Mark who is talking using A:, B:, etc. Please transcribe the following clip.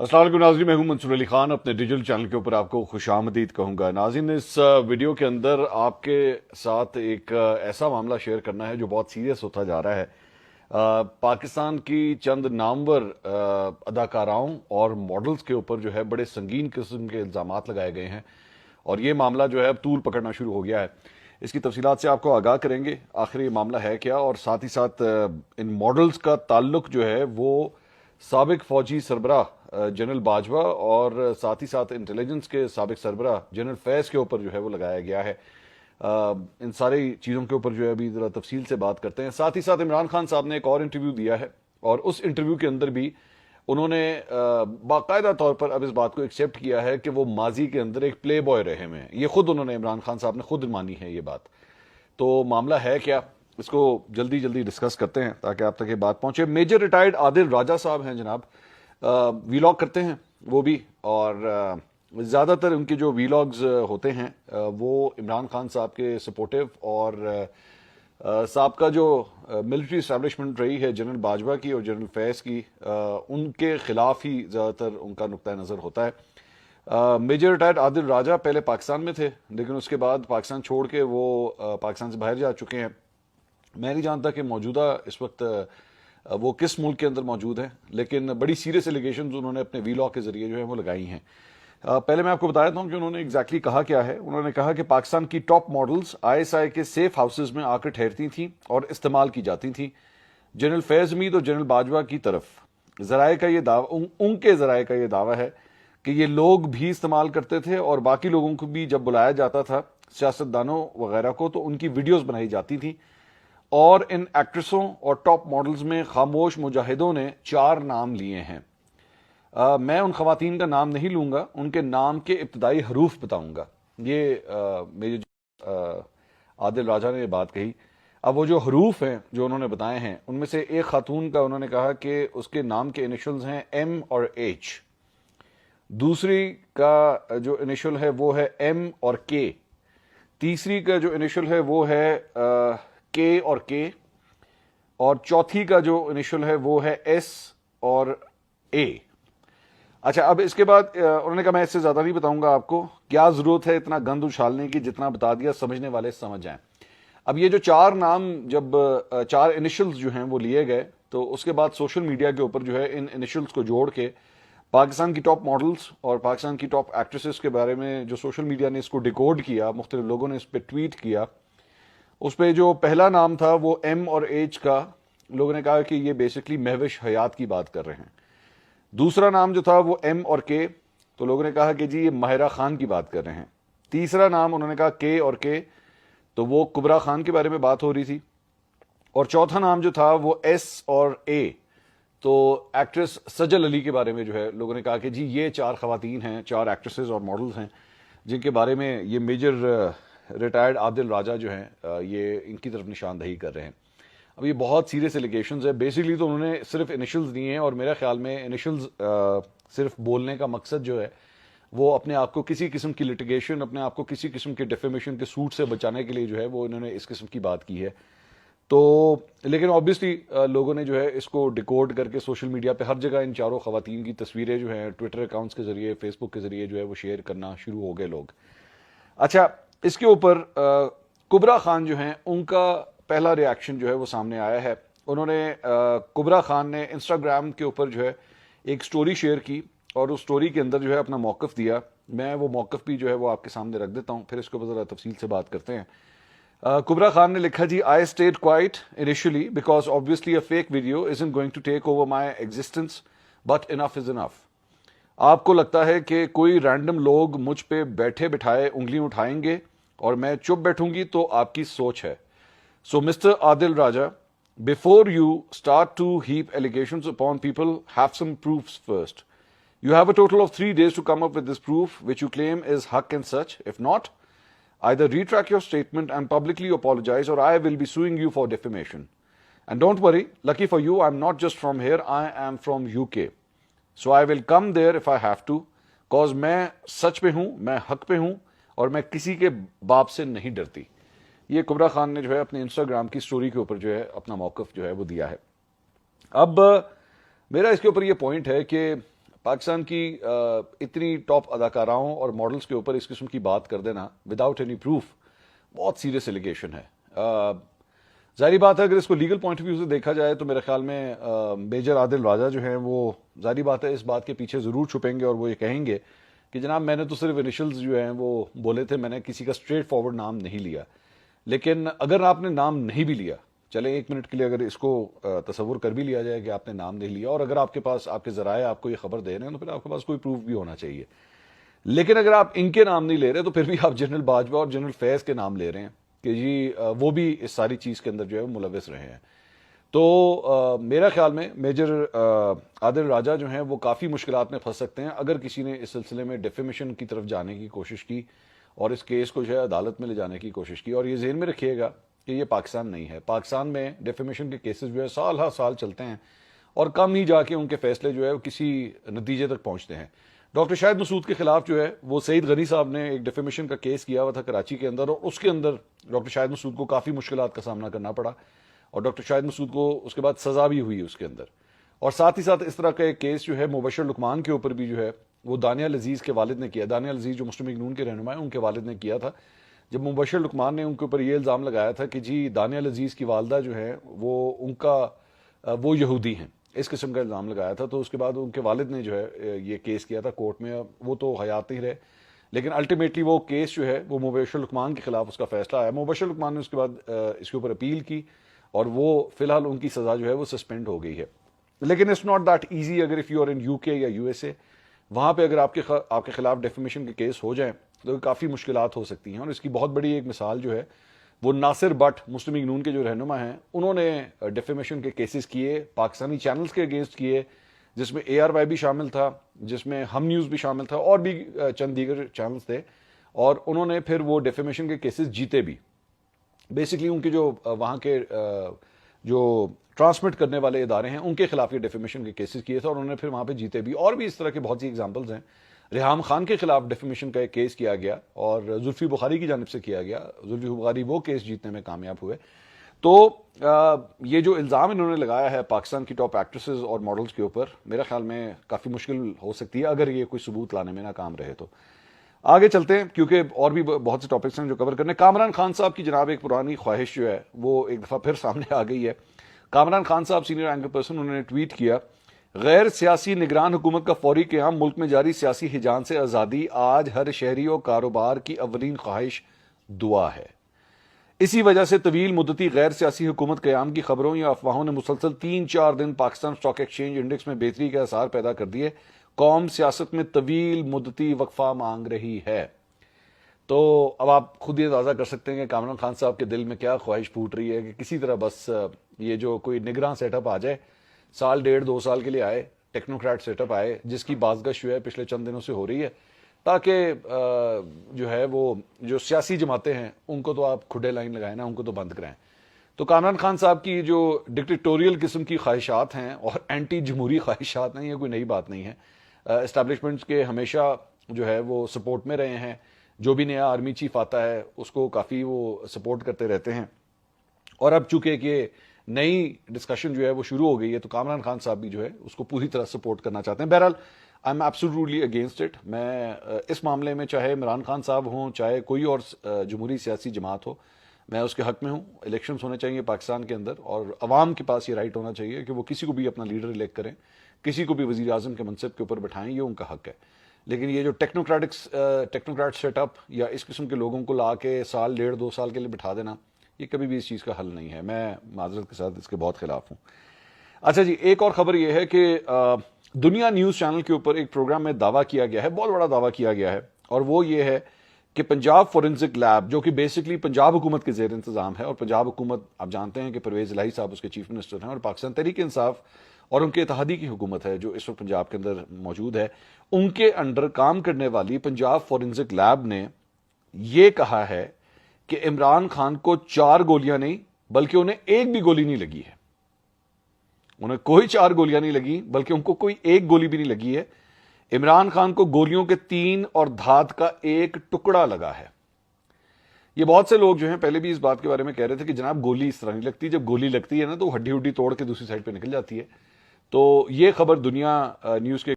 A: السلام علیکم ناظرین، میں ہوں منصور علی خان، اپنے ڈیجیٹل چینل کے اوپر آپ کو خوش آمدید کہوں گا۔ ناظرین، اس ویڈیو کے اندر آپ کے ساتھ ایک ایسا معاملہ شیئر کرنا ہے جو بہت سیریس ہوتا جا رہا ہے۔ پاکستان کی چند نامور اداکاراؤں اور ماڈلز کے اوپر جو ہے بڑے سنگین قسم کے الزامات لگائے گئے ہیں، اور یہ معاملہ جو ہے اب طول پکڑنا شروع ہو گیا ہے۔ اس کی تفصیلات سے آپ کو آگاہ کریں گے، آخر یہ معاملہ ہے کیا، اور ساتھ ہی ساتھ ان ماڈلز کا تعلق جو ہے وہ سابق فوجی سربراہ جنرل باجوہ اور ساتھ ہی ساتھ انٹیلیجنس کے سابق سربراہ جنرل فیض کے اوپر جو ہے وہ لگایا گیا ہے۔ ان ساری چیزوں کے اوپر جو ہے ابھی ذرا تفصیل سے بات کرتے ہیں۔ ساتھ ہی ساتھ عمران خان صاحب نے ایک اور انٹرویو دیا ہے، اور اس انٹرویو کے اندر بھی انہوں نے باقاعدہ طور پر اب اس بات کو ایکسیپٹ کیا ہے کہ وہ ماضی کے اندر ایک پلے بوائے رہے ہیں۔ یہ خود انہوں نے، عمران خان صاحب نے خود مانی ہے یہ بات۔ تو معاملہ ہے کیا، اس کو جلدی جلدی ڈسکس کرتے ہیں تاکہ آپ تک یہ بات پہنچے۔ میجر ریٹائرڈ عادل راجہ صاحب ہیں جناب، ویلاگ کرتے ہیں وہ بھی، اور زیادہ تر ان کے جو ویلاگز ہوتے ہیں وہ عمران خان صاحب کے سپورٹیو اور سابقہ جو ملٹری اسٹیبلشمنٹ رہی ہے جنرل باجوہ کی اور جنرل فیض کی، ان کے خلاف ہی زیادہ تر ان کا نقطہ نظر ہوتا ہے۔ میجر ریٹائرڈ عادل راجہ پہلے پاکستان میں تھے، لیکن اس کے بعد پاکستان چھوڑ کے وہ پاکستان سے باہر جا چکے ہیں۔ میں نہیں جانتا کہ موجودہ اس وقت وہ کس ملک کے اندر موجود ہیں، لیکن بڑی سیریس ایلیگیشنز انہوں نے اپنے ویلاگ کے ذریعے جو ہے وہ لگائی ہیں۔ پہلے میں آپ کو بتا دیتا ہوں کہ انہوں نے ایگزیکٹلی کہا کیا ہے۔ انہوں نے کہا کہ پاکستان کی ٹاپ ماڈلز ISI کے سیف ہاؤسز میں آ کر ٹھہرتی تھیں اور استعمال کی جاتی تھیں۔ جنرل فیض امید اور جنرل باجوہ کی طرف ذرائع کا یہ دعویٰ، ان کے ذرائع کا یہ دعویٰ ہے کہ یہ لوگ بھی استعمال کرتے تھے، اور باقی لوگوں کو بھی جب بلایا جاتا تھا، سیاستدانوں وغیرہ کو، تو ان کی ویڈیوز بنائی جاتی تھیں۔ اور ان ایکٹریسوں اور ٹاپ ماڈلز میں خاموش مجاہدوں نے 4 نام لیے ہیں۔ میں ان خواتین کا نام نہیں لوں گا، ان کے نام کے ابتدائی حروف بتاؤں گا۔ یہ میرے عادل راجہ نے یہ بات کہی۔ اب وہ جو حروف ہیں جو انہوں نے بتائے ہیں، ان میں سے ایک خاتون کا انہوں نے کہا کہ اس کے نام کے انیشلز ہیں M اور H، دوسری کا جو انیشل ہے وہ ہے M اور K، تیسری کا جو انیشل ہے وہ ہے K اور K، اور چوتھی کا جو انیشل ہے وہ ہے S اور A۔ اچھا، اب اس کے بعد انہوں نے کہا میں اس سے زیادہ نہیں بتاؤں گا آپ کو، کیا ضرورت ہے اتنا گند اچھالنے کی، جتنا بتا دیا سمجھنے والے سمجھ جائیں۔ اب یہ جو 4 نام، جب 4 انیشلز جو ہیں وہ لیے گئے، تو اس کے بعد سوشل میڈیا کے اوپر جو ہے ان انیشلز کو جوڑ کے پاکستان کی ٹاپ ماڈلز اور پاکستان کی ٹاپ ایکٹریسز کے بارے میں جو سوشل میڈیا نے اس کو ڈیکوڈ کیا، مختلف لوگوں نے اس پہ ٹویٹ کیا۔ اس پہ جو پہلا نام تھا وہ M اور H کا، لوگوں نے کہا کہ یہ بیسکلی مہوش حیات کی بات کر رہے ہیں۔ دوسرا نام جو تھا وہ M اور K، تو لوگوں نے کہا کہ جی یہ ماہرہ خان کی بات کر رہے ہیں۔ تیسرا نام انہوں نے کہا K اور K، تو وہ کبرا خان کے بارے میں بات ہو رہی تھی۔ اور چوتھا نام جو تھا وہ S اور A، تو ایکٹریس سجل علی کے بارے میں جو ہے لوگوں نے کہا کہ جی یہ 4 خواتین ہیں، 4 ایکٹریسز اور ماڈلز ہیں جن کے بارے میں یہ میجر ریٹائرڈ عادل راجہ جو ہیں یہ ان کی طرف نشاندہی کر رہے ہیں۔ اب یہ بہت سیریس ایلیگیشنز ہے۔ بیسیکلی تو انہوں نے صرف انیشلز دیے ہیں، اور میرے خیال میں انیشلز صرف بولنے کا مقصد جو ہے وہ اپنے آپ کو کسی قسم کی لٹیگیشن، اپنے آپ کو کسی قسم کے ڈیفیمیشن کے سوٹ سے بچانے کے لیے جو ہے وہ انہوں نے اس قسم کی بات کی ہے۔ تو لیکن آبویسلی لوگوں نے جو ہے اس کو ڈیکوڈ کر کے سوشل میڈیا پہ ہر جگہ ان 4 خواتین کی تصویریں جو ہیں ٹویٹر اکاؤنٹس کے ذریعے، فیس بک کے ذریعے جو ہے وہ شیئر کرنا شروع ہو گئے لوگ۔ اچھا، اس کے اوپر کبرا خان جو ہیں ان کا پہلا ری ایکشن جو ہے وہ سامنے آیا ہے۔ انہوں نے کبرا خان نے انسٹاگرام کے اوپر جو ہے ایک سٹوری شیئر کی، اور اس سٹوری کے اندر جو ہے اپنا موقف دیا۔ میں وہ موقف بھی جو ہے وہ آپ کے سامنے رکھ دیتا ہوں، پھر اس کے اوپر ذرا تفصیل سے بات کرتے ہیں۔ کبرا خان نے لکھا جی I stayed quiet initially because obviously a fake video isn't going to take over my existence, but enough is enough۔ آپ کو لگتا ہے کہ کوئی رینڈم لوگ مجھ پہ بیٹھے بٹھائے انگلیاں اٹھائیں گے اور میں چپ بیٹھوں گی، تو آپ کی سوچ ہے۔ So Mr. Adil Raja, before you start to heap allegations upon people, have some proofs first. You have a total of 3 days to come up with this proof, which you claim is haq and such. If not, either retract your statement and publicly apologize, or I will be suing you for defamation. And don't worry, lucky for you, I'm not just from here, I am from UK. So I will come there if I have to, cause میں سچ پہ ہوں، میں حق پہ ہوں، اور میں کسی کے باپ سے نہیں ڈرتی۔ یہ کبرا خان نے جو ہے اپنے انسٹاگرام کی سٹوری کے اوپر جو ہے اپنا موقف جو ہے وہ دیا ہے۔ اب میرا اس کے اوپر یہ پوائنٹ ہے کہ پاکستان کی اتنی ٹاپ اداکاراؤں اور ماڈلز کے اوپر اس قسم کی بات کر دینا وداؤٹ اینی پروف بہت سیریس ایلیگیشن ہے. ظاہری بات ہے اگر اس کو لیگل پوائنٹ آف ویو سے دیکھا جائے تو میرے خیال میں میجر عادل راجہ جو ہیں وہ ظاہری بات ہے اس بات کے پیچھے ضرور چھپیں گے اور وہ یہ کہیں گے کہ جناب میں نے تو صرف انیشلز جو ہیں وہ بولے تھے, میں نے کسی کا اسٹریٹ فارورڈ نام نہیں لیا. لیکن اگر آپ نے نام نہیں بھی لیا, چلیں ایک منٹ کے لیے اگر اس کو تصور کر بھی لیا جائے کہ آپ نے نام نہیں لیا اور اگر آپ کے پاس آپ کے ذرائع آپ کو یہ خبر دے رہے ہیں تو پھر آپ کے پاس کوئی پروف بھی ہونا چاہیے. لیکن اگر آپ ان کے نام نہیں لے رہے تو پھر بھی آپ جنرل باجوہ اور جنرل فیض کے نام لے رہے ہیں کہ جی وہ بھی اس ساری چیز کے اندر جو ہے ملوث رہے ہیں. تو میرا خیال میں میجر عادل راجہ جو ہیں وہ کافی مشکلات میں پھنس سکتے ہیں اگر کسی نے اس سلسلے میں ڈیفیمیشن کی طرف جانے کی کوشش کی اور اس کیس کو جو ہے عدالت میں لے جانے کی کوشش کی. اور یہ ذہن میں رکھیے گا کہ یہ پاکستان نہیں ہے. پاکستان میں ڈیفیمیشن کے کیسز جو ہے سال ہر سال چلتے ہیں اور کم ہی جا کے ان کے فیصلے جو ہے وہ کسی نتیجے تک پہنچتے ہیں. ڈاکٹر شاہد مسعود کے خلاف جو ہے وہ سعید غنی صاحب نے ایک ڈیفیمیشن کا کیس کیا ہوا تھا کراچی کے اندر, اور اس کے اندر ڈاکٹر شاہد مسعود کو کافی مشکلات کا سامنا کرنا پڑا اور ڈاکٹر شاہد مسعود کو اس کے بعد سزا بھی ہوئی اس کے اندر. اور ساتھ ہی ساتھ اس طرح کا ایک کیس جو ہے مبشر لقمان کے اوپر بھی جو ہے وہ دانیہ لذیذ کے والد نے کیا. دانیہ لذیذ جو مسلم لیگ نون کے رہنما ہیں ان کے والد نے کیا تھا, جب مبشر لقمان نے ان کے اوپر یہ الزام لگایا تھا کہ جی دانیہ لذیذ کی والدہ جو ہے وہ یہودی ہیں, اس قسم کا الزام لگایا تھا. تو اس کے بعد ان کے والد نے جو ہے یہ کیس کیا تھا کورٹ میں. وہ تو حیات نہیں رہے لیکن الٹیمیٹلی وہ کیس جو ہے وہ مبشر لقمان کے خلاف اس کا فیصلہ آیا. مبشر لقمان نے اس کے بعد اس کے اوپر اپیل کی اور وہ فی الحال ان کی سزا جو ہے وہ سسپینڈ ہو گئی ہے. لیکن اٹس ناٹ دیٹ ایزی. اگر if you are in U K یا یو ایس اے, وہاں پہ اگر آپ کے خلاف ڈیفیمیشن کے کیس ہو جائیں تو کافی مشکلات ہو سکتی ہیں. اور اس کی بہت بڑی ایک مثال جو ہے وہ ناصر بٹ مسلم لیگ نون کے جو رہنما ہیں انہوں نے ڈیفیمیشن کے کیسز کیے پاکستانی چینلز کے اگینسٹ کیے, جس میں ARY بھی شامل تھا, جس میں ہم نیوز بھی شامل تھا اور بھی چند دیگر چینلز تھے, اور انہوں نے پھر وہ ڈیفیمیشن کے کیسز جیتے بھی. بیسکلی ان کے جو وہاں کے جو ٹرانسمٹ کرنے والے ادارے ہیں ان کے خلاف یہ ڈیفیمیشن کے کیسز کیے تھے اور انہوں نے پھر وہاں پہ جیتے بھی. اور بھی اس طرح کے بہت سی ایگزامپلز ہیں. ریحام خان کے خلاف ڈیفیمیشن کا ایک کیس کیا گیا اور زلفی بخاری کی جانب سے کیا گیا. زلفی بخاری وہ کیس جیتنے میں کامیاب ہوئے. تو یہ جو الزام انہوں نے لگایا ہے پاکستان کی ٹاپ ایکٹریسز اور ماڈلز کے اوپر, میرا خیال میں کافی مشکل ہو سکتی ہے اگر یہ کوئی ثبوت لانے میں ناکام رہے. تو آگے چلتے ہیں کیونکہ اور بھی بہت سے ٹاپکس ہیں جو کور کرنے. کامران خان صاحب کی جناب ایک پرانی خواہش جو ہے وہ ایک دفعہ پھر سامنے آ گئی ہے. کامران خان صاحب سینئر اینکر پرسن, انہوں نے ٹویٹ کیا, غیر سیاسی نگران حکومت کا فوری قیام, ملک میں جاری سیاسی ہجان سے آزادی, آج ہر شہری و کاروبار کی اولین خواہش دعا ہے. اسی وجہ سے طویل مدتی غیر سیاسی حکومت قیام کی خبروں یا افواہوں نے مسلسل 3-4 دن پاکستان اسٹاک ایکسچینج انڈیکس میں بہتری کے آثار پیدا کر دیے. قوم سیاست میں طویل مدتی وقفہ مانگ رہی ہے. تو اب آپ خود ہی اندازہ کر سکتے ہیں کہ کامران خان صاحب کے دل میں کیا خواہش پھوٹ رہی ہے کہ کسی طرح بس یہ جو کوئی نگراں سیٹ اپ آ جائے, 1.5-2 سال کے لیے آئے, ٹیکنوکریٹ سیٹ اپ آئے جس کی بازگشت جو ہے پچھلے چند دنوں سے ہو رہی ہے, تاکہ جو ہے وہ جو سیاسی جماعتیں ہیں ان کو تو آپ کھڈے لائن لگائیں نا, ان کو تو بند کرائیں. تو کامران خان صاحب کی جو ڈکٹیٹوریل قسم کی خواہشات ہیں اور اینٹی جمہوری خواہشات ہیں, یہ کوئی نئی بات نہیں ہے. اسٹیبلشمنٹس کے ہمیشہ جو ہے وہ سپورٹ میں رہے ہیں. جو بھی نیا آرمی چیف آتا ہے اس کو کافی وہ سپورٹ کرتے رہتے ہیں. اور اب چونکہ کہ نئی ڈسکشن جو ہے وہ شروع ہو گئی ہے تو کامران خان صاحب بھی جو ہے اس کو پوری طرح سپورٹ کرنا چاہتے ہیں. بہرحال I am absolutely against it. میں اس معاملے میں چاہے عمران خان صاحب ہوں, چاہے کوئی اور جمہوری سیاسی جماعت ہو, میں اس کے حق میں ہوں. الیکشنز ہونے چاہیے پاکستان کے اندر اور عوام کے پاس یہ رائٹ ہونا چاہیے کہ وہ کسی کو بھی اپنا لیڈر الیکٹ کریں, کسی کو بھی وزیر اعظم کے منصب کے اوپر بٹھائیں, یہ ان کا حق ہے. لیکن یہ جو ٹیکنوکریٹ سیٹ اپ یا اس قسم کے لوگوں کو لا کے 1.5-2 سال کے لیے بٹھا دینا, یہ کبھی بھی اس چیز کا حل نہیں ہے. میں معذرت کے ساتھ اس کے بہت خلاف ہوں. اچھا جی, ایک اور خبر یہ ہے کہ دنیا نیوز چینل کے اوپر ایک پروگرام میں دعویٰ کیا گیا ہے, بہت بڑا دعویٰ کیا گیا ہے, اور وہ یہ ہے کہ پنجاب فورینسک لیب, جو کہ بیسکلی پنجاب حکومت کے زیر انتظام ہے, اور پنجاب حکومت آپ جانتے ہیں کہ پرویز الہی صاحب اس کے چیف منسٹر ہیں, اور پاکستان تحریک انصاف اور ان کے اتحادی کی حکومت ہے جو اس وقت پنجاب کے اندر موجود ہے, ان کے انڈر کام کرنے والی پنجاب فورینسک لیب نے یہ کہا ہے کہ عمران خان کو 4 گولیاں نہیں بلکہ انہیں ایک بھی گولی نہیں لگی ہے. انہیں کوئی 4 گولیاں نہیں لگی بلکہ ان کو کوئی ایک گولی بھی نہیں لگی ہے. عمران خان کو گولیوں کے 3 اور دھات کا 1 ٹکڑا لگا ہے. یہ بہت سے لوگ جو ہیں پہلے بھی اس بات کے بارے میں کہہ رہے تھے کہ جناب گولی اس طرح نہیں لگتی, جب گولی لگتی ہے نا تو ہڈی توڑ کے دوسری سائڈ پہ نکل جاتی ہے. تو یہ خبر دنیا نیوز کے